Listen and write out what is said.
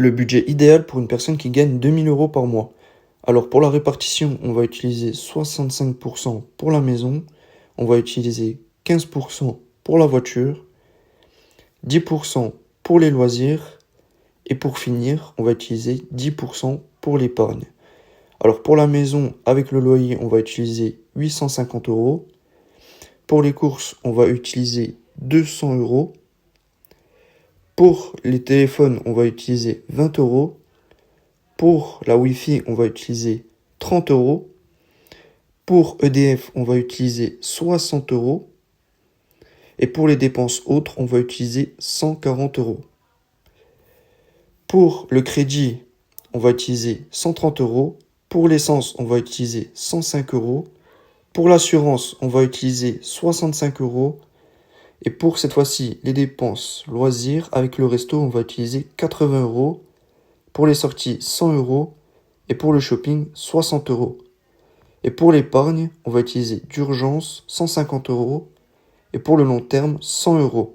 le budget idéal pour une personne qui gagne 2000 € par mois. Alors pour la répartition, on va utiliser 65% pour la maison, on va utiliser 15% pour la voiture, 10% pour les loisirs, et pour finir, on va utiliser 10% pour l'épargne. Alors pour la maison, avec le loyer, on va utiliser 850 €. Pour les courses, on va utiliser 200 €. Pour les téléphones, on va utiliser 20 €. Pour la Wi-Fi, on va utiliser 30 €. Pour EDF, on va utiliser 60 €. Et pour les dépenses autres, on va utiliser 140 €. Pour le crédit, on va utiliser 130 €. Pour l'essence, on va utiliser 105 €. Pour l'assurance, on va utiliser 65 €. Et pour cette fois-ci, les dépenses loisirs, avec le resto, on va utiliser 80 €. Pour les sorties, 100 €. Et pour le shopping, 60 €. Et pour l'épargne, on va utiliser d'urgence 150 €. Et pour le long terme, 100 €.